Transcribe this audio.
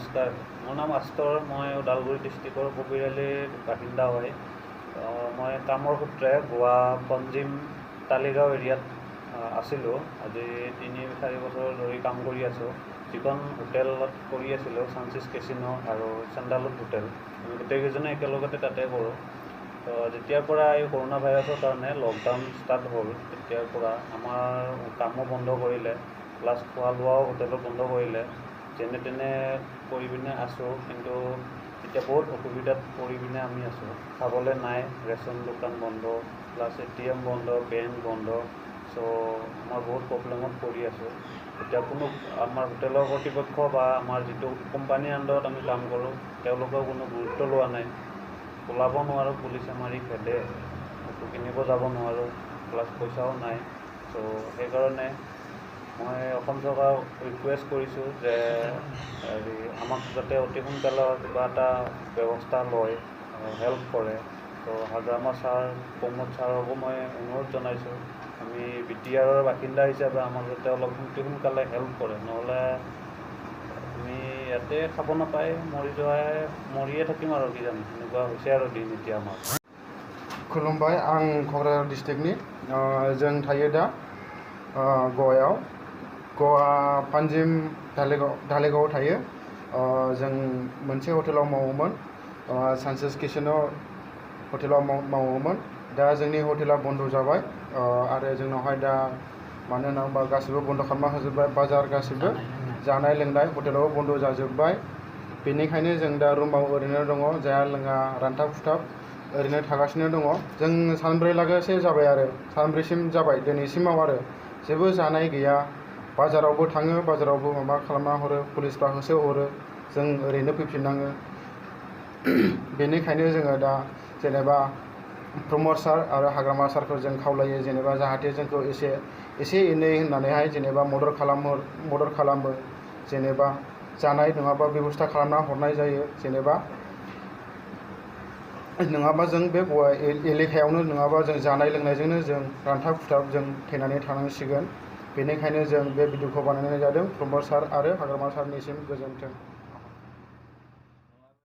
নমস্কাৰ, মোৰ নাম আস্তৰ। মই ওদালগুৰি ডিষ্ট্ৰিক্টৰ কবিৰালিৰ বাসিন্দা হয়। মই কামৰ সূত্ৰে গোৱা পঞ্জিম তালিগাঁও এৰিয়াত আছিলোঁ। আজি 3-4 বছৰ ধৰি কাম কৰি আছোঁ। যিখন হোটেলত কৰি আছিলোঁ, চানচিজ কেচিনো আৰু চেণ্ডালউড হোটেল, আমি গোটেইকেইজনে একেলগতে তাতে কৰোঁ। তো যেতিয়াৰ পৰা এই কৰোণা ভাইৰাছৰ কাৰণে লকডাউন ষ্টাৰ্ট হ'ল, তেতিয়াৰ পৰা আমাৰ কামো বন্ধ কৰিলে, প্লাছ খোৱা লোৱাও হোটেলত বন্ধ কৰিলে। যেনে তেনে কৰি পিনে আছোঁ, কিন্তু এতিয়া বহুত অসুবিধাত পৰি পিনে আমি আছোঁ। খাবলৈ নাই, ৰেচন দোকান বন্ধ, প্লাছ ATM বন্ধ, বেংক বন্ধ। চ' আমাৰ বহুত প্ৰব্লেমত পৰি আছোঁ। এতিয়া কোনো আমাৰ হোটেলৰ কৰ্তৃপক্ষ বা আমাৰ যিটো কোম্পানীৰ আণ্ডাৰত আমি কাম কৰোঁ, তেওঁলোকেও কোনো গুৰুত্ব লোৱা নাই। ওলাব নোৱাৰোঁ, পুলিচে মাৰি খেদে, একো কিনিব যাব নোৱাৰোঁ, প্লাছ পইচাও নাই। চ' সেইকাৰণে মই অসম চৰকাৰক ৰিকুৱেষ্ট কৰিছোঁ যে আমাক যাতে অতি সোনকালে কিবা এটা ব্যৱস্থা লয়, হেল্প কৰে। তো হাগ্ৰামা ছাৰ, প্ৰমোদ ছাৰকো মই অনুৰোধ জনাইছোঁ, আমি BTRৰ বাসিন্দা হিচাপে আমাক যাতে অলপ অতি সোনকালে হেল্প কৰে, নহ'লে আমি ইয়াতে খাব নাপাই মৰিয়ে থাকিম আৰু কিজানি। এনেকুৱা হৈছে আৰু দিন এতিয়া আমাৰ। खुलुमबाय, आं क'क्राझार डिस्ट्रिक्टनि जों थायो दा गवायाव। गवा पानजिम धालिगावआव थायो। जों मोनसे हटेलाव मावोमोन, सानसेस किचेनाव हटेलाव मावोमोन। दा जोंनि हटेला बन्द जाबाय आरो जोंनावहाय दा मानो होनना बुङोबा गासिबो बन्द खालामना होजोब्बाय। बाजार गासिबो जानाय लोंनाय हटेलावबो बन्द जाजोब्बाय। बेनिखायनो जों दा रुमाव ओरैनो दङ, जाया लोङा रानथाब खुथाब ओरैनो थागासिनो दङ। जों सानब्रैलागैसो जाबाय आरो सानब्रैसिम जाबाय दिनैसिमाव आरो जेबो जानाय गैया। बाजारावबो थाङो, बाजारावबो माबा खालामना हरो, पुलिसफ्रा होसोहरो, जों ओरैनो फैफिननाङो। बेनिखायनो जोङो दा जेनेबा प्रमद सार आरो हाग्रामा सारखौ जों खावलायो, जेनेबा जाहाथे जोंखौ एसे एनै होननानैहाय जेनेबा मदद खालामो। जेनेबा जानाय नङाबा बेबस्था खालामना हरनाय जायो। जेनेबा नङाबा जों बे गवा एलेकायावनो नङाबा जों जानाय लोंनायजोंनो जों रानथाब खुथाब जों थैनानै थानांसिगोन। बेनिखायनो जों बे भिडिअखौ बानायनाय जादों। प्रमद सार आरो हाग्रामा सारनिसिम गोजोन्थों।